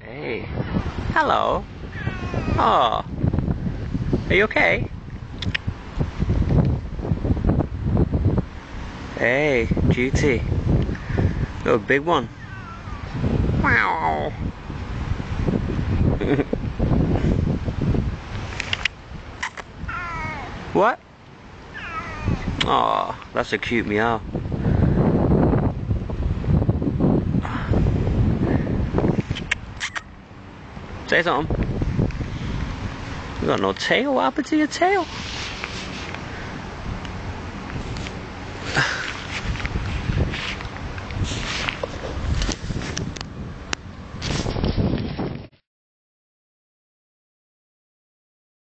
Hey. Hello. Oh. Are you okay? Hey, GT. You're a big one. Wow. What? Oh, that's a cute meow. Say something. You got no tail? What happened to your tail?